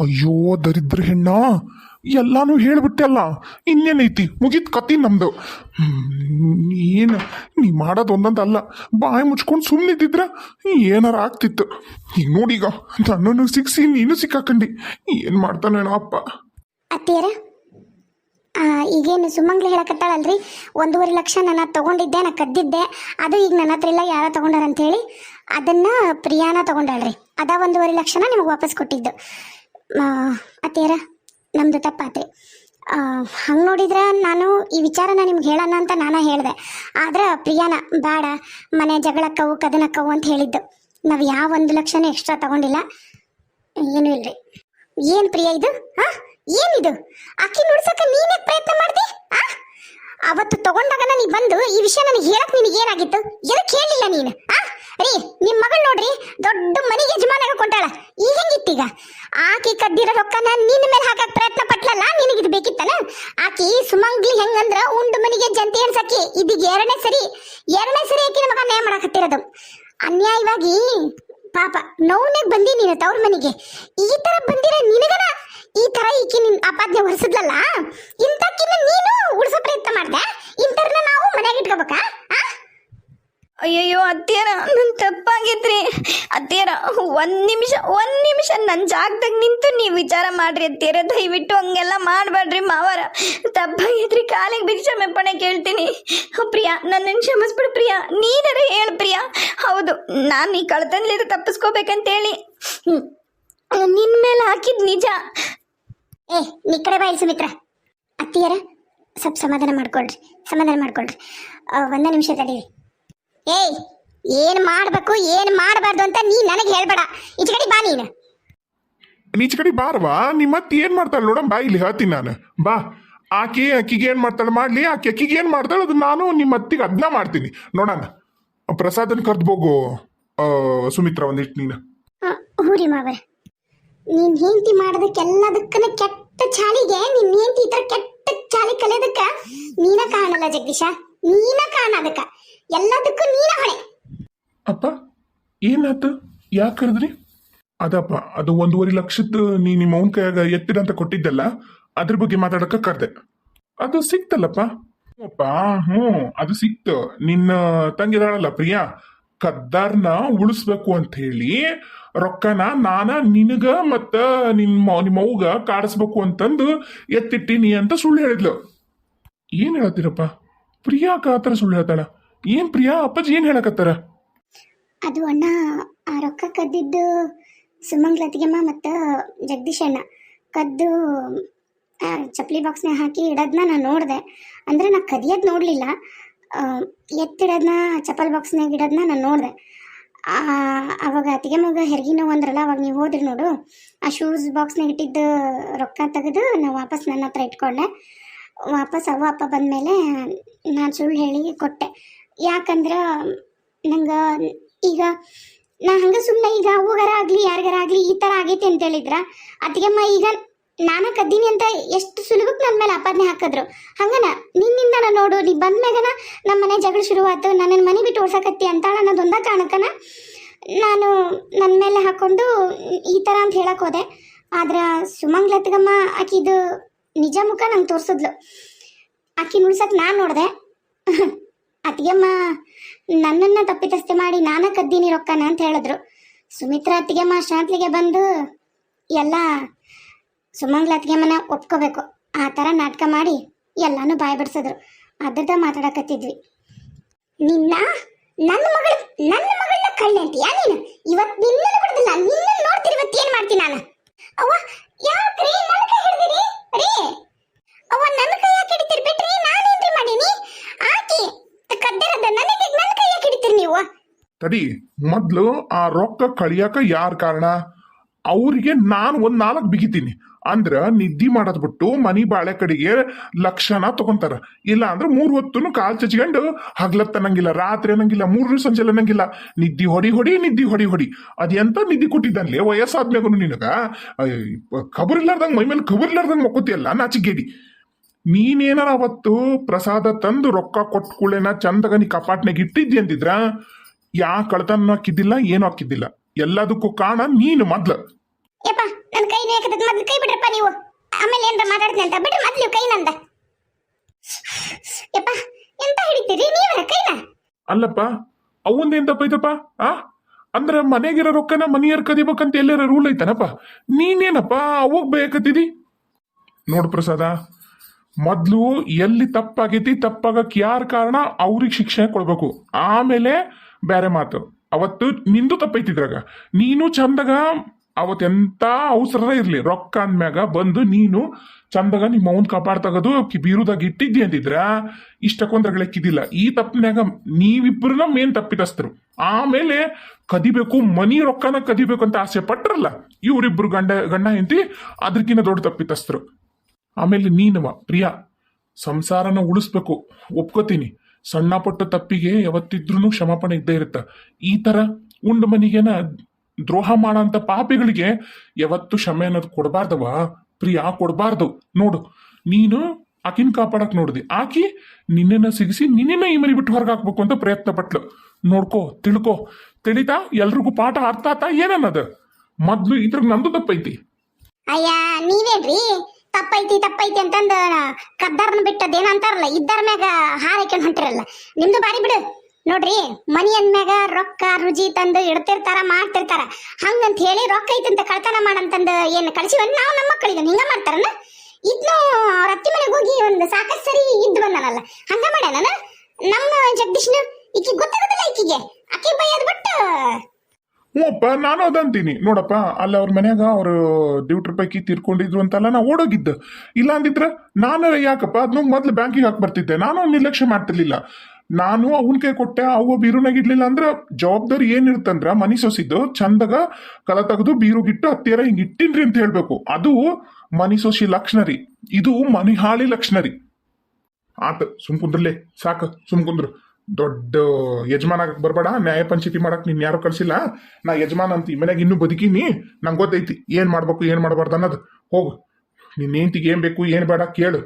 ಅಯ್ಯೋ ದರಿದ್ರ ಹೆಣ್ಣ, ಎಲ್ಲಾನು ಹೇಳ್ಬಿಟ್ಟೆಲ್ಲ. ಇನ್ನೇನೈತಿ, ಮುಗಿತ್ ಕತಿ ನಮ್ದು. ಏನು ನೀ ಮಾಡೋದು ಒಂದೊಂದಲ್ಲ. ಬಾಯಿ ಮುಚ್ಕೊಂಡು ಸುಮ್ಮನಿದ್ದಿದ್ರ ಏನಾರ ಆಗ್ತಿತ್ತು. ಈಗ ನೋಡೀಗ ನನ್ನನ್ನು ಸಿಕ್ಸಿ ನೀನು ಸಿಕ್ಕಾಕಂಡಿ. ಏನು ಮಾಡ್ತಾನೇನೋ ಅಪ್ಪ. ಅತ್ತಿಯರ ಈಗೇನು ಸುಮಂಗ್ಲಿ ಹೇಳಕತ್ತಾಳಲ್ರಿ, 1.5 ಲಕ್ಷ ನನ್ನ ತಗೊಂಡಿದ್ದೆ, ನಾ ಕದ್ದಿದ್ದೆ, ಅದು ಈಗ ನನ್ನ ಹತ್ರ ಇಲ್ಲ, ಯಾರೋ ತಗೊಂಡಾರ ಅಂತೇಳಿ ಅದನ್ನ ಪ್ರಿಯಾನ ತಗೊಂಡಾಳ್ರಿ. ಅದ 1.5 ಲಕ್ಷನ ನಿಮಗೆ ವಾಪಸ್ ಕೊಟ್ಟಿದ್ದು. ಅತ್ತಿಯರ ನಮ್ದು ತಪ್ಪಾತ್ರಿ. ಹಂಗೆ ನೋಡಿದ್ರೆ ನಾನು ಈ ವಿಚಾರನ ನಿಮ್ಗೆ ಹೇಳೋಣ ಅಂತ ನಾನು ಹೇಳಿದೆ. ಆದ್ರೆ ಪ್ರಿಯಾನ ಬೇಡ, ಮನೆ ಜಗಳಕ್ಕವು ಕದನಕ್ಕವು ಅಂತ ಹೇಳಿದ್ದು. ನಾವು ಯಾವ 1 ಲಕ್ಷನೂ ಎಕ್ಸ್ಟ್ರಾ ತಗೊಂಡಿಲ್ಲ, ಏನೂ ಇಲ್ರಿ. ಏನು ಪ್ರಿಯಾ ಇದು? ಏನಿದು? ಆಕಿ ನುಡ್ಸಕ್ಕೆ ನೀನೇ ಪ್ರಯತ್ನ ಮಾಡ್ದಿ? ಅವತ್ತು ತಗೊಂಡಾಗ ನೀ ಬಂದು ಈ ವಿಷಯ ನನಗೆ ಹೇಳಕ್ ನಿನಗೆ ಏನಾಗಿತ್ತು? ಎದಕ್ಕೆ ಹೇಳಿಲ್ಲ ನೀನು? ರೀ, ನಿಮ್ಮ ಮಗಳು ನೋಡ್ರಿ ದೊಡ್ಡ ಮನೆಗೆ ಯಜಮಾನಾಗ ಕೊಂಟಾಳ. ಈಗ ಹೆಂಗಿತ್ತೀಗ? ಆಕಿ ಕದ್ದಿರೋ ರೊಕ್ಕನ ನಿನ್ನ ಮೇಲೆ ಹಾಕಕ್ ಪ್ರಯತ್ನ ಪಟ್ಲಲ್ಲ, ನಿನಗಿದು ಬೇಕಿತ್ತನ? ಆಕಿ ಸುಮಂಗ್ಲಿ ಹೆಂಗಂದ್ರ ಉಂಡು ಮನೆಗೆ ಜಂತಿ ಅನ್ಸಕ್ಕಿ. ಇದೀಗ ಎರಡನೇ ಸರಿ ಆಕಿ ನಮಗ ಅನ್ಯಾಯ ಮಾಡಕತ್ತಿರೋದು. ಅನ್ಯಾಯವಾಗಿ ಪಾಪ ನೋವ್ನಾಗ ಬಂದಿ ನೀನು ತವ್ರ ಮನೆಗೆ. ಈ ತರ ಬಂದಿರ ನಿನಗನ ಈ ತರ ಈಕಿ ನಿನ್ ಆಪಾದನೆ ಹೊರಿಸಿದ್ಲಲ್ಲ, ಇಂತಕ್ಕಿನ್ನ ನೀನು ಉಳಿಸೋ ಪ್ರಯತ್ನ ಮಾಡ್ದೆ. ಇಂಥರ್ನ ನಾವು ಮನೆಯಾಗ ಇಟ್ಕೋಬೇಕಾ? ಅಯ್ಯಯ್ಯೋ ಅತ್ತಿಯರ, ನನ್ನ ತಪ್ಪಾಗಿದ್ರಿ ಅತ್ತಿಯರ. ಒಂದು ನಿಮಿಷ ನನ್ನ ಜಾಗದಾಗ ನಿಂತು ನೀವು ವಿಚಾರ ಮಾಡ್ರಿ ಅತ್ತಿಯರ. ದಯವಿಟ್ಟು ಹಂಗೆಲ್ಲ ಮಾಡಬೇಡ್ರಿ ಮಾವರ. ತಪ್ಪಾಗಿದ್ರಿ, ಕಾಲಿಗೆ ಭಿಕ್ಷಾಮೆಪ್ಪಣೆ ಕೇಳ್ತೀನಿ. ಪ್ರಿಯಾ, ನನ್ನನ್ನು ಕ್ಷಮಿಸ್ಬಿಡು ಪ್ರಿಯಾ. ನೀನಾರ ಹೇಳು ಪ್ರಿಯಾ. ಹೌದು, ನಾನು ಈ ಕಳ್ತನಲಿಂದ ತಪ್ಪಿಸ್ಕೋಬೇಕಂತೇಳಿ ನಿನ್ನ ಮೇಲೆ ಹಾಕಿದ್ ನಿಜ. ನೀ ಕಡೆ ಬಾಯಿಲ್ ಸುಮಿತ್ರ. ಅತ್ತಿಯರ ಸ್ವಲ್ಪ ಸಮಾಧಾನ ಮಾಡ್ಕೊಳ್ರಿ. 1 ನಿಮಿಷ ತಡೀರಿ. ಏನ್ ಮಾಡ್ಬೇಕು ಏನ್ ಮಾಡಬಾರ್ದು ಅಂತ ನೀ ನನಗೆ ಹೇಳ್ಬೇಡ. ಈಚೆ ಕಡೆ ಬಾ ನೀನು. ನೀಚ ಕಡೆ ಬಾರವಾ. ನಿಮ್ಮ ಅತ್ತಿ ಏನ್ ಮಾಡ್ತಾಳೆ ನೋಡಮ್, ಬಾ ಇಲ್ಲಿ ಹೇಳ್ತೀನಿ ನಾನು. ಬಾ, ಆಕಿಗೆ ಏನ್ ಮಾಡ್ತಾಳೆ ಮಾಡ್ಲಿ. ಅಕ್ಕಿಗೆ ಏನ್ ಮಾಡ್ತಾಳೆ ಅದು ನಾನು ನಿಮ್ಮ ಅತ್ತಿಗೆ ಅದನ್ನ ಮಾಡ್ತೀನಿ ನೋಡೋಣ. ಪ್ರಸಾದನ ಕರ್ದ್ಬೋಗು ಸುಮಿತ್ರ, ಒಂದಿಟ್ಟು ನೀನು. ಹೂರಿ ಮಾವರ, ನೀನ್ ಹೆಂಡತಿ ಮಾಡೋದಕ್ಕೆಲ್ಲದಕ್ಕನ ಕೆಟ್ಟ ಚಾಲಿಗೆ ನಿನ್ ಹೆಂಡತಿ ಈ ತರ ಕೆಟ್ಟ ಚಾಲಿ ಕಲಿಯೋದಕ್ಕ ನೀನ ಕಾಣಲ್ಲ ಜಗದೀಶ. ನೀನ ಕಾಣ, ಅದಕ್ಕ ಎಲ್ಲದಕ್ಕೂ ನೀನ ಹೊಣೆ. ಅಪ್ಪ ಏನಾಯ್ತು? ಯಾಕೆ ಕರೆದ್ರಿ? ಅದಪ್ಪ, ಅದು 1.5 ಲಕ್ಷದ ನಿಮ್ಮ ಅವನ ಕೈಯಾಗ ಎತ್ತಿರಂತ ಕೊಟ್ಟಿದ್ದಲ್ಲ, ಅದ್ರ ಬಗ್ಗೆ ಮಾತಾಡಕ ಕರ್ದೆ. ಅದು ಸಿಕ್ತಲ್ಲಪ್ಪ. ಅಪ್ಪ, ಅದು ಸಿಕ್ತು. ನಿನ್ನ ತಂಗಿದಾಳಲ್ಲ ಪ್ರಿಯಾ, ಕದ್ದಾರ್ನ ಉಳಿಸ್ಬೇಕು ಅಂತ ಹೇಳಿ ರೊಕ್ಕನ ನಾನ ನಿನಗ ಮತ್ತ ನಿಮ್ಮವ್ಗ ಕಾಡಿಸ್ಬೇಕು ಅಂತಂದು ಎತ್ತಿಟ್ಟಿನಿ ಅಂತ ಸುಳ್ಳು ಹೇಳಿದ್ಲು. ಏನ್ ಹೇಳತ್ತೀರಪ್ಪ? ಪ್ರಿಯಾಕ ಆತರ ಸುಳ್ಳು ಹೇಳ್ತಾಳ? ಏನ್ ಪ್ರಿಯಾ, ಅಪ್ಪಾಜಿ ಏನ್ ಹೇಳಕತ್ತಾರ? ಅದು ಅಣ್ಣ, ಆ ರೊಕ್ಕ ಕದ್ದಿದ್ದು ಸುಮಂಗ್ಲತಿಗೆಮ್ಮ ಮತ್ತ ಜಗದೀಶ್ ಅಣ್ಣ ಕದ್ದು ಚಪ್ಪಲಿ ಬಾಕ್ಸ್ನಾಗ ಹಾಕಿ ಇಡೋದನ್ನ ನಾನು ನೋಡಿದೆ. ಅಂದ್ರೆ ನಾ ಕದಿಯೋದು ನೋಡಲಿಲ್ಲ, ಎತ್ತಿಡೋದನ್ನ ಚಪ್ಪಲ್ ಬಾಕ್ಸ್ನಾಗ ಇಡೋದನ್ನ ನಾನು ನೋಡಿದೆ. ಅವಾಗ ಅತ್ತಿಗೆ ಮಗ ಹೆರಿಗೆ ನೋವು ಅಂದ್ರಲ್ಲ, ಅವಾಗ ನೀವು ಹೋದ್ರಿ ನೋಡು, ಆ ಶೂಸ್ ಬಾಕ್ಸ್ನಾಗ ಇಟ್ಟಿದ್ದು ರೊಕ್ಕ ತೆಗೆದು ನಾವು ವಾಪಸ್ ನನ್ನ ಹತ್ರ ಇಟ್ಕೊಂಡೆ. ವಾಪಸ್ ಅವ್ವ ಅಪ್ಪ ಬಂದಮೇಲೆ ನಾನು ಸುಳ್ಳು ಹೇಳಿ ಕೊಟ್ಟೆ. ಯಾಕಂದ್ರೆ ನಂಗೆ ಈಗ ನಾ ಹಂಗೆ ಸುಮ್ಮನೆ ಈಗ ಅವ್ವಗಾರ ಆಗಲಿ ಯಾರಿಗಾರ ಆಗಲಿ ಈ ಥರ ಆಗೈತಿ ಅಂತ ಹೇಳಿದ್ರ ಅತ್ತಿಗೆಮ್ಮ ಈಗ ನಾನು ಕದ್ದೀನಿ ಅಂತ ಎಷ್ಟು ಸುಲಭಕ್ಕೆ ನನ್ನ ಮೇಲೆ ಆಪಾದನೆ ಹಾಕಿದ್ರು. ಹಂಗನ ನಿನ್ನಿಂದ ನಾನು ನೋಡು, ನೀ ಬಂದ್ಮ್ಯಾಗನ ನಮ್ಮ ಮನೆ ಜಗಳ ಶುರುವಾಯ್ತು, ನನ್ನನ್ನು ಮನೆ ಬಿಟ್ಟು ಓಡ್ಸಕತ್ತಿ ಅಂತಾಳ ಅನ್ನೋದೊಂದ ಕಾರಣಕ್ಕನ ನಾನು ನನ್ನ ಮೇಲೆ ಹಾಕ್ಕೊಂಡು ಈ ಥರ ಅಂತ ಹೇಳಕ್ಕೆ ಹೋದೆ. ಆದ್ರೆ ಸುಮಂಗ್ಲತ್ಗಮ್ಮ ಆಕಿದು ನಿಜ ಮುಖ ನಂಗೆ ತೋರಿಸಿದ್ಲು. ಆಕಿ ಉಳ್ಸಕ್ಕೆ ನಾನು ನೋಡಿದೆ. ಅತ್ತಿಗೆಮ್ಮ ನನ್ನನ್ನು ತಪ್ಪಿತಸ್ಥೆ ಮಾಡಿ ನಾನು ಕದ್ದೀನಿ ರೊಕ್ಕನ ಅಂತ ಹೇಳಿದ್ರು. ಸುಮಿತ್ರಾ ಅತ್ತಿಗೆಮ್ಮ ಶಾಂತ್ಲಿಗೆ ಬಂದು ಎಲ್ಲ ಸುಮಂಗ್ಲ ಅತ್ತಿಗೆಮ್ಮನ ಒಪ್ಕೋಬೇಕು ಆ ಥರ ನಾಟಕ ಮಾಡಿ ಎಲ್ಲಾನು ಬಾಯ್ ಬಿಡಿಸಿದ್ರು. ಅದ್ರದ ಮಾತಾಡಕತ್ತಿದ್ವಿ. ನನ್ನ ಮಗಳನ್ನ ಕಳ್ಳೆ ಅಂತೀಯಾ ನೀನು? ಇವತ್ತು ನಿನ್ನನ್ನು ಬಿಡುದಿಲ್ಲ, ನಿನ್ನನ್ನು ನೋಡ್ತೀರಿ. ಇವತ್ತು ಏನು ಮಾಡ್ತೀನಿ ನಾನು? ಅವ್ವ ಯಾಕ್ರಿ ನನ್ನ ಕೈ ಹಿಡ್ದಿರಿ? ರೀ ಅವ್ವ, ನನ್ನ ಕೈ ಯಾಕೆ ಹಿಡಿತೀರಿ? ಬಿಟ್ರಿ, ನಾನೇನ್ರಿ ಮಾಡೀನಿ? ಆಕಿ ಕದ್ದಿರೋದ ನನಗೆ ನನ್ನ ಕೈ ಯಾಕೆ ಹಿಡಿತೀರಿ ನೀವು? ತಡಿ, ಮೊದ್ಲು ಆ ರೊಕ್ಕ ಕಳಿಯಾಕ ಯಾರ ಕಾರಣ? ಅವ್ರಿಗೆ ನಾನು 4 ಬಿಗಿತೀನಿ ಅಂದ್ರ ನಿದ್ದಿ ಮಾಡೋದ್ ಬಿಟ್ಟು ಮನಿ ಬಾಳೆ ಕಡೆಗೆ ಲಕ್ಷನ ತಗೊಂತಾರ. ಇಲ್ಲ ಅಂದ್ರೆ 3 ಹೊತ್ತು ಕಾಲ್ ಚಚ್ಕೊಂಡು ಹಗ್ಲತ್ತನಂಗಿಲ್ಲ, ರಾತ್ರಿ ಅನ್ನಂಗಿಲ್ಲ, 3 ಸಂಜೆ ಅನ್ನಂಗಿಲ್ಲ. ನಿದ್ದಿ ಹೊಡಿ. ಅದೆಂತ ನಿದ್ದಿ ಕೊಟ್ಟಿದ್ದಾನ್ಲಿ ವಯಸ್ಸಾದ್ಮ್ಯಾಗನು ನಿನಗ ಖಬರಿಲ್ಲಾರ್ದಂಗ ಮೈ ಮೇಲೆ ಖಬರಿಲ್ಲಾರ್ದಂಗ ಮಕ್ಕೋತಿಯಲ್ಲ ನಾಚಿಗೇಡಿ. ನೀನೇನಾರ ಅವತ್ತು ಪ್ರಸಾದ ತಂದು ರೊಕ್ಕ ಕೊಟ್ಕೊಳ್ಳೇನ ಚಂದಗ ನೀ ಕಪಾಟ್ನಾಗ ಇಟ್ಟಿದ್ದಿ ಅಂತಿದ್ರ ಯಾ ಕಳ್ತನ ಹಾಕಿದ್ದಿಲ್ಲ, ಏನು ಹಾಕಿದ್ದಿಲ್ಲ. ಎಲ್ಲದಕ್ಕೂ ಕಾರಣ ನೀನು ಮೊದ್ಲು. ಯಪ್ಪ ನನ್ನ ಕೈ ನೇಕದ ಮೊದ್ಲು ಕೈ ಬಿಡ್ರಪ್ಪ ನೀವು, ಆಮೇಲೆ ಏನ್ರ ಮಾತಾಡ್ತೀನಿ ಅಂತ ಬಿಡ್ರಿ ಮೊದ್ಲು ಕೈ ನಂದ. ಯಪ್ಪ ಎಂತ ಹಿಡಿತೀರಿ ನೀವೇ ಕೈನ? ಅಲ್ಲಪ್ಪ ಅವಂದೇನ್ ತಪ್ಪೈತಪ್ಪ ಆ ಅಂದ್ರ ಮನೆಗಿರೋ ರೊಕ್ಕನ ಮನಿಯರ್ ಕದಿಬೇಕಂತ ಎಲ್ಲಾರ ರೂಲ್ ಐತನಪ್ಪ? ನೀನೇನಪ್ಪ ಅವಾಗ ಬೇಕತ್ತಿದಿ? ನೋಡ್ ಪ್ರಸಾದ, ಮೊದ್ಲು ಎಲ್ಲಿ ತಪ್ಪಾಗೈತಿ ತಪ್ಪಾಗಕ್ ಯಾರ ಕಾರಣ ಅವ್ರಿಗೆ ಶಿಕ್ಷೆ ಕೊಡ್ಬೇಕು, ಆಮೇಲೆ ಬೇರೆ ಮಾತು. ಅವತ್ತು ನಿಂದು ತಪ್ಪೈತಿದ್ರಾಗ ನೀನು ಚಂದಾಗ ಅವತ್ತೆಂತ ಅವಸರ ಇರ್ಲಿ ರೊಕ್ಕ ಅಂದ್ಮ್ಯಾಗ ಬಂದು ನೀನು ಚಂದಾಗ ನಿಮ್ಮ ಅವನ್ ಕಾಪಾಡ್ ತಗದು ಬೀರುದಾಗ ಇಟ್ಟಿದ್ದಿ ಅಂತಿದ್ರ ಇಷ್ಟಕ್ಕೊಂದ್ರಗಳೆಕ್ಕಿದ್ದಿಲ್ಲ. ಈ ತಪ್ಪನ್ಯಾಗ ನೀವಿಬ್ಬರನ್ನ ಮೇನ್ ತಪ್ಪಿತಸ್ತರು. ಆಮೇಲೆ ಕದಿಬೇಕು, ಮನಿ ರೊಕ್ಕನ ಕದಿಬೇಕು ಅಂತ ಆಸೆ ಪಟ್ರಲ್ಲ ಇವ್ರಿಬ್ರು ಗಂಡ ಹೆಂಡತಿ, ಅದಕ್ಕಿಂತ ದೊಡ್ಡ ತಪ್ಪಿತಸ್ತರು. ಆಮೇಲೆ ನೀನವ ಪ್ರಿಯಾ, ಸಂಸಾರನ ಉಳಿಸ್ಬೇಕು, ಒಪ್ಕೋತೀನಿ. ಸಣ್ಣ ಪುಟ್ಟ ತಪ್ಪಿಗೆ ಯಾವತ್ತಿದ್ರೂ ಕ್ಷಮಾಪಣೆ ಇದ್ದೇ ಇರುತ್ತ. ಈ ತರ ಉಂಡ ಮನಿಗೆನ ದ್ರೋಹ ಮಾಡಂತ ಪಾಪಿಗಳಿಗೆ ಯಾವತ್ತು ಕ್ಷಮೆ ಅನ್ನೋದು ಕೊಡಬಾರ್ದವ ಪ್ರಿಯಾ, ಕೊಡಬಾರ್ದು. ನೋಡು, ನೀನು ಆಕಿನ ಕಾಪಾಡಕ್ ನೋಡಿದಿ, ಆಕಿ ನಿನ್ನೆನ ಸಿಗಿಸಿ ನಿನ್ನೆನ ಈ ಮರಿ ಬಿಟ್ಟು ಹೊರಗೆ ಹಾಕ್ಬೇಕು ಅಂತ ಪ್ರಯತ್ನ ಪಟ್ಲು. ನೋಡ್ಕೋ, ತಿಳ್ಕೋ, ತಿಳಿತಾ? ಎಲ್ರಿಗೂ ಪಾಠ ಅರ್ಥ ಆತ ಏನನ್ನದ? ಮೊದ್ಲು ಇದ್ರಾಗ ನಂದು ತಪ್ಪೈತಿ. ಅಯ್ಯ ನೀವೇನ್ರಿ ತಪ್ಪೈತಿ ತಪ್ಪೈತಿ ಅಂತಂದ ಕದ್ದಾರನ ಬಿಟ್ಟದೇನ ಅಂತಾರಲ್ಲ, ಇದ್ದಾರ ಮ್ಯಾಗ ಹಾರೈಕೊಂಡು ಹೊಂಟಿರಲ್ಲ, ನಿಮ್ದು ಬಾರಿ ಬಿಡು. ನೋಡ್ರಿ, ಮನಿ ಅಂದ್ಮ್ಯಾಗ ರೊಕ್ಕ ರುಜಿ ತಂದು ಇಡ್ತಿರ್ತಾರ, ಮಾಡ್ತಿರ್ತಾರ. ಹಂಗಂತ ಹೇಳಿ ರೊಕ್ಕ ಐತಂತ ಕಳ್ತನ ಮಾಡಂತಂದು ಏನ್ ಕಳ್ಸಿವನ್ ನಾವು ನಮ್ಮ ಮಕ್ಕಳಿಗೆ ಹಿಂಗ ಮಾಡ್ತಾರನ? ಇದ್ನು ಅವ್ರ ಅತ್ತಿ ಮನೆಗೆ ಹೋಗಿ ಒಂದು ಸಾಕಷ್ಟು ಸರಿ ಇದ್ದು ಬಂದಾನಲ್ಲ, ಹಂಗ ಮಾಡ್ಯಾನ ನಮ್ಮ ಜಗದೀಶ್ನ. ಈಕಿ ಗೊತ್ತಾಗತ್ತಲ್ಲ ಈಕಿಗೆ, ಆಕಿ ಬೈಯೋದ್ ಬಿಟ್ಟು. ಹ್ಞೂಪ್ಪ, ನಾನು ಅದಂತೀನಿ. ನೋಡಪ್ಪ, ಅಲ್ಲಿ ಅವ್ರ ಮನ್ಯಾಗ ಅವರು ಡ್ಯೂಟ್ರ್ ಪೈಕಿ ತೀರ್ಕೊಂಡಿದ್ರು ಅಂತಲ್ಲ, ನಾ ಓಡೋಗಿದ್ದ. ಇಲ್ಲ ಅಂದಿದ್ರ ನಾನು ಯಾಕಪ್ಪ ಅದನ್ನ ಮೊದ್ಲು ಬ್ಯಾಂಕಿಗೆ ಹಾಕಿ ಬರ್ತಿದ್ದೆ. ನಾನು ನಿರ್ಲಕ್ಷ್ಯ ಮಾಡ್ತಿರ್ಲಿಲ್ಲ. ನಾನು ಅವನ ಕೈ ಕೊಟ್ಟೆ, ಅವ ಬೀರುನಾಗಿಡ್ಲಿಲ್ಲ ಅಂದ್ರ ಜವಾಬ್ದಾರಿ ಏನಿರ್ತಂದ್ರ ಮನಿ ಸೊಸಿದ್ದು ಚಂದಾಗ ಕಲ ತೆಗೆದು ಬೀರುಗಿಟ್ಟು ಹತ್ತಿರ ಹಿಂಗ್ ಇಟ್ಟಿನ್ರಿ ಅಂತ ಹೇಳ್ಬೇಕು. ಅದು ಮನಿ ಸೊಸಿ ಲಕ್ಷಣ ರೀ, ಇದು ಮನಿ ಹಾಳಿ ಲಕ್ಷಣ ರೀ. ಆತ ಸುಮ್ ಕುಂದ್ರಲೇ, ಸಾಕು ಸುಮ್ ಕುಂದ್ರು. ದೊಡ್ಡ ಯಜಮಾನ ಆಗಕ್ ಬರ್ಬೇಡ, ನ್ಯಾಯ ಪಂಚಾಯತಿ ಮಾಡಕ್ ನೀನ್ ಯಾರು ಕಳ್ಸಿಲ್ಲ. ನಾ ಯಜಮಾನ ಅಂತ ಈ ಮನ್ಯಾಗ ಇನ್ನೂ ಬದುಕೀನಿ, ನಂಗೆ ಗೊತ್ತೈತಿ ಏನ್ ಮಾಡ್ಬೇಕು ಏನ್ ಮಾಡ್ಬಾರ್ದು ಅನ್ನೋದು. ಹೋಗು, ನಿನ್ ಹೆಂಡತಿಗೆ ಏನ್ ಬೇಕು ಏನ್ ಬೇಡ ಕೇಳು.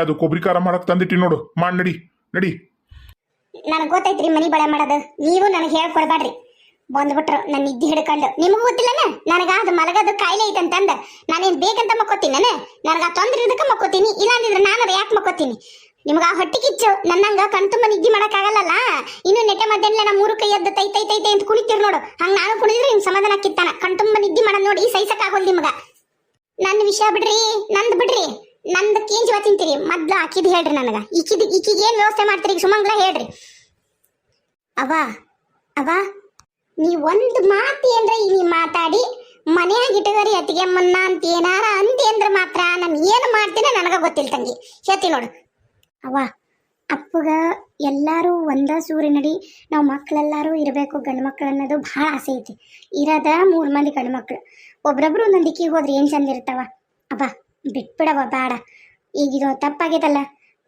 ಅದು ಕೊಬ್ಬರಿ ಖಾರ ಮಾಡಕ್ ತಂದಿಟ್ಟಿ ನೋಡು, ಮಾಡ್ ನಡಿ ನಡಿ. ನನಗೆ ಗೊತ್ತೈತ್ರಿ ಮನಿ ಬಳೆ ಮಾಡೋದು, ನೀವು ನನಗೆ ಹೇಳ್ಕೊಡ್ಬೇಡ್ರಿ. ಬಂದ್ಬಿಟ್ರು ನನ್ನ ನಿದ್ದೆ ಹಿಡ್ಕೊಂಡು. ನಿಮಗೂ ಗೊತ್ತಿಲ್ಲನ ನನಗ ಅದು ಮಲಗದು ಕಾಯಿಲೆ ಐತಂತಂದ ನಾನೇನ್ ಬೇಕಂತ ಮಕ್ಕೋತೀನಿ. ನನಗ ತೊಂದ್ರೆ ಇದಕ್ಕೆ ಮಕ್ಕೋತೀನಿ, ಇಲ್ಲ ಅಂದಿದ್ರೆ ನಾನು ಯಾಕೆ ಮಕ್ಕೋತೀನಿ? ನಿಮ್ಗ ಆ ಹೊಟ್ಟಿ ಕಿಚ್ಚು ನನ್ನಂಗ ಕಣ್ತುಂಬ ನಿದ್ದೆ ಮಾಡಕ್ ಆಗಲ್ಲ. ಇನ್ನು ನೆಟ್ಟೆ ಮಧ್ಯಾಹ್ನ ನಮ್ಮ ಮೂರು ಕೈ ಎದ್ದು ತೈ ತೈ ತೈ ತೈ ಅಂತ ಕುಣಿತೀರಿ ನೋಡು, ಹಂಗ ನಾನು ಕುಣಿದ್ರೆ ನಿಮ್ ಸಮಾಧಾನ ಕಿತ್ತಾನ. ಕಣ್ತುಂಬ ನಿದ್ದೆ ಮಾಡೋದ್ ನೋಡಿ ಸಹಿಸಕ್ ಆಗೋಲ್ ನಿಮ್ಗ. ನನ್ನ ವಿಷಯ ಬಿಡ್ರಿ, ನಂದ್ ಬಿಡ್ರಿ, ನಂದು ಕೇಂಜುವ ತಿಂತೀರಿ. ಮೊದ್ಲು ಆಕಿದ್ ಹೇಳ್ರಿ ನನಗ, ಈಕಿಗೆ ಏನ್ ವ್ಯವಸ್ಥೆ ಮಾಡ್ತೀರಿ ಸುಮಂಗ್ಲ ಹೇಳ್ರಿ. ಅವ ನೀ ಒಂದು ಮಾತು ಏನ್ರ ನೀ ಮಾತಾಡಿ ಮನ್ಯಾಗ ಇಟ್ಟಗರಿ ಅತ್ತಿಗೆ ಮನ್ನ ಅಂತ ಏನಾರ ಅಂತಿ ಅಂದ್ರ ಮಾತ್ರ ನಾನು ಏನು ಮಾಡ್ತೀನಿ ನನಗ ಗೊತ್ತಿಲ್ಲ ತಂಗಿ. ಹೇಳ್ತಿ ನೋಡು ಅವ್ವ, ಅಪ್ಪಗ ಎಲ್ಲಾರು ಒಂದ ಸೂರಿನಡಿ ನಾವು ಮಕ್ಕಳೆಲ್ಲಾರು ಇರಬೇಕು, ಗಂಡು ಮಕ್ಕಳು ಅನ್ನೋದು ಭಾಳ ಆಸೆ ಐತಿ. ಇರದ 3 ಮಂದಿ ಗಂಡು ಮಕ್ಕಳು, ಒಬ್ರೊಬ್ರು ಒಂದೊಂದು ದಿಕ್ಕಿಗೆ ಹೋದ್ರೆ ಏನು ಚಂದ ಇರ್ತಾವ. ಅಬ್ಬಾ ಬಿಟ್ಬಿಡವ, ಬೇಡ. ಈಗಿದು ತಪ್ಪಾಗೈತಲ್ಲ,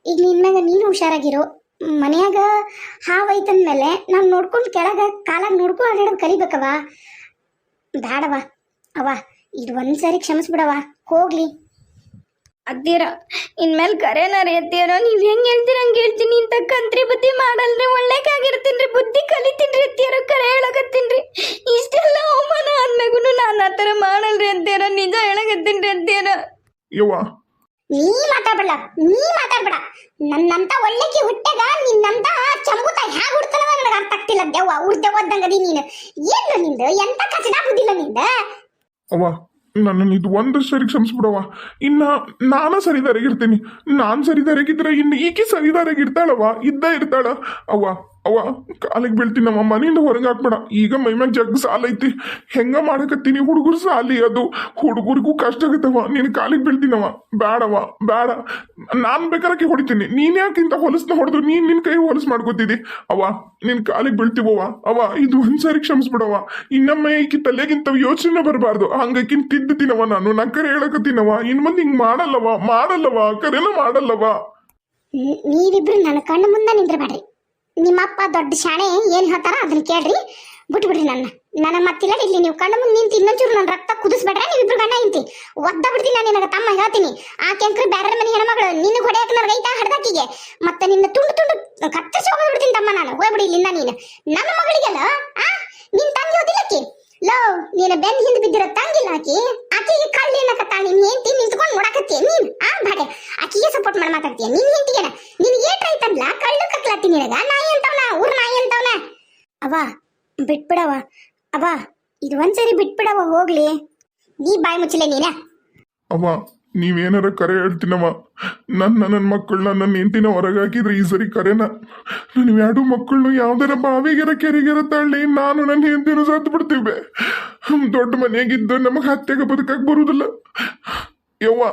ಈಗ ನಿನ್ನಾಗ ನೀನು ಹುಷಾರಾಗಿರು. ಮನ್ಯಾಗ ಹಾವೈತಂದ್ಮೇಲೆ ನಾವು ನೋಡ್ಕೊಂಡು ಕೆಳಗ ಕಾಲಾಗ ನೋಡ್ಕೊಂಡು ಆಡಾಡೋದು ಕಲಿಬೇಕವ. ಬೇಡವ ಅವ, ಇದು ಒಂದ್ಸರಿ ಕ್ಷಮಿಸ್ಬಿಡವ, ಹೋಗ್ಲಿ. ಅತ್ತೀರ ಇನ್ಮೇಲೆ ಕರೆನ ರೀ ಅತ್ತೀರ, ನೀವ್ ಹೆಂಗ್ ಹೇಳ್ತೀರ ಹಂಗೆ ಹೇಳ್ತೀನಿ. ಇಂತ ಕಂತ್ರಿ ಬುದ್ಧಿ ಮಾಡಲ್ರಿ, ಒಳ್ಳೆಕಾಗಿರ್ತೀನ್ರಿ, ಬುದ್ಧಿ ಕಲಿತೀನ್ರಿ ಅತ್ತೀರ, ಕರೆ ಹೇಳಕತ್ತೀನ್ರಿ. ಇಷ್ಟೆಲ್ಲ ಅವಮಾನ ಆದ್ಮ್ಯಾಗೂ ನಾನು ಆ ಥರ ಮಾಡಲ್ರಿ ಅತ್ತೀರ, ನಿಜ ಹೇಳಕತ್ತೀನ್ರಿ ಅತ್ತೀರ. ನೀ ಮಾತಾಡ್ಬೇಡ ನನ್ನಂತ ಒಳ್ಳೆಕಿ ಹುಟ್ಟಾಗ ನಿನ್ನಂತ ಚಂಬುತ ಹ್ಯಾಗ ಹುಡ್ತಾನವ ನನಗೆ ಅರ್ಥ ಆಗ್ತಿಲ್ಲ. ದೆವ್ವ ಉಡ್ದೆವ್ದಂಗದಿ ನೀನು. ಏನು ನಿಂದು ಎಂತ ಕಚಡ ಬುದ್ಧಿಲ್ಲ ನಿಂದ. ಅವ್ವ, ನನ್ನ ಇದು ಒಂದು ಸರಿ ಕ್ಷಮಿಸ್ಬಿಡವ. ಇನ್ನ ನಾನು ಸರಿದಾರಾಗಿರ್ತೀನಿ. ನಾನು ಸರಿದಾರಾಗಿದ್ರೆ ಇನ್ನು ಈಕಿ ಸರಿದಾರಾಗಿರ್ತಾಳವ, ಇರ್ತಾಳ. ಅವ್ವ ಕಾಲಿಗೆ ಬೀಳ್ತೀನಮ್ಮ, ಮನೆಯಿಂದ ಹೊರಗೆ ಹಾಕ್ಬೇಡ. ಈಗ ಮೈಮ್ಯಾಗ ಜಗ್ ಸಾಲ ಐತಿ, ಹೆಂಗ ಮಾಡಕತ್ತೀನಿ. ಹುಡುಗರು ಸಾಲಿ, ಅದು ಹುಡುಗರಿಗೂ ಕಷ್ಟ ಆಗತ್ತವ. ನೀನು ಕಾಲಿಗೆ ಬೀಳ್ತೀನವ, ಬೇಡವ ಬೇಡ. ನಾನು ಬೇಕಾರಕ್ಕೆ ಹೊಡಿತೀನಿ, ನೀನ್ ಯಾಕಿಂತ ಹೊಲಸನ್ನ ಹೊಡೆದು ನೀನ್ ನಿನ್ ಕೈ ಹೊಲಸು ಮಾಡ್ಕೋತಿದ್ದಿ. ಅವ್ವ ನಿನ್ ಕಾಲಿಗೆ ಬೀಳ್ತೀವವ್ವ. ಇದು ಒಂದ್ಸರಿ ಕ್ಷಮಿಸ್ಬಿಡವ. ಇನ್ನೊಮ್ಮೆ ಈಕಿ ತಲೆಗಿಂತ ಯೋಚನೆ ಬರಬಾರ್ದು. ಹಂಗಕ್ಕಿಂತ ತಿದ್ದುತ್ತೀನವ, ನಾನು ಕರೆ ಹೇಳಕತ್ತೀನವ. ಇನ್ ಮುಂದೆ ಹಿಂಗ್ ಮಾಡಲ್ಲವ, ಕರೆನ ಮಾಡಲ್ಲವ. ನೀವಿಬ್ರು ನನ್ನ ಕಣ್ಣು ಮುಂದೆ ನಿಂದ್ರಬೇಡ್ರಿ. ನಿಮ್ಮಪ್ಪ ದೊಡ್ಡ ಶಾಣೆ ಏನ್ ಹೇಳ್ತಾರ ಅದನ್ನ ಕೇಳ್ರಿ, ಬಿಟ್ಬಿಡ್ರಿ. ನನ್ನ ಮತ್ತಿಲ್ಲ ಇಲ್ಲಿ ನೀವು ಕಣ್ಣು ಮುಂದೆ ನಿಂತು ಇನ್ನೊಂಚೂರು ನನ್ನ ರಕ್ತ ಕುದಿಸ್ಬೇಡ್ರೆ. ನೀವಿಬ್ರು ಗಂಡ ಇಂತಿ ಒದ್ದ ಬಿಡ್ತೀನಿ. ನಾನು ನಿನಗೆ ತಮ್ಮ ಹೇಳ್ತೀನಿ, ಆ ಕೆಂಕ್ರಿ ಬ್ಯಾರ ಮನೆ ಹೆಣ್ಮಗಳು ನಿನ್ನ ಹೊಡೆಯಕ್ಕೆ ನನಗೆ ಐತಾ ಹಡ್ದಾಕಿಗೆ ಮತ್ತೆ ನಿನ್ನ ತುಂಡು ಕತ್ತರಿಸಿ ಹೋಗ್ಬಿಡ್ತೀನಿ ತಮ್ಮ. ನಾನು ಹೋಗ್ಬಿಡಿ ಇಲ್ಲಿಂದ. ನೀನು ನನ್ನ ಮಗಳಿಗೆಲ್ಲ ನಿನ್ ತಂಗಿ ಓದಿಲ್ಲಕ್ಕಿ ಲೋ, ನೀನು ಬೆನ್ ಹಿಂದೆ ಬಿದ್ದಿರೋ ತಂಗಿಲ್ಲ ಆಕಿ ಆಕಿಗೆ ಕಳ್ಳಿ ಏನಕತ್ತ ನಿನ್ ಹೆಂಡತಿ ನಿಂತ್ಕೊಂಡು ನೋಡಕತ್ತೀಯ ನೀನ್ ಆ ಬಾಡೆ ಆಕಿಗೆ ಸಪೋರ್ಟ್ ಮಾಡಿ ಮಾತಾಡ್ತೀಯ ನಿನ್ ಹೆಂಡತಿಗೆನ ನಿನ್ ಏಟಾಯ್ತಲ್ಲ ಕಳ್ಳು ಕಕ್ಲಾತಿ ನಿನಗ ನಾಯಿ ಅಂತವನ ಊರ್ ನಾಯಿ ಅಂತವನ ಅವ ಬಿಟ್ಬಿಡವ ಅವ ಇದು ಒಂದ್ಸರಿ ಬಿಟ್ಬಿಡವ ಹೋಗ್ಲಿ ನೀ ಬಾಯಿ ಮುಚ್ಚಲೆ ನೀನ ಅವ್ವ ನೀವೇನಾರ ಕರೆ ಹೇಳ್ತೀನವ ನನ್ನ ಮಕ್ಕಳನ್ನ ನನ್ನ ಹೆಂಡತಿನ ಹೊರಗೆ ಹಾಕಿದ್ರೆ ಈ ಸರಿ ಕರೆನ ನನ್ನ ಎರಡು ಮಕ್ಕಳನ್ನು ಯಾವ್ದಾರ ಬಾವಿಗೆರ ಕೆರೆಗೆರ ತಳ್ಳಿ ನಾನು ನನ್ನ ಹೆಂಡತಿನೂ ಸತ್ತು ಬಿಡ್ತೀವಿ ದೊಡ್ಡ ಮನೆಯಾಗಿದ್ದು ನಮಗೆ ಹತ್ತೆಗೆ ಬದುಕಕ್ಕೆ ಬರುದಿಲ್ಲ ಯವ್ವ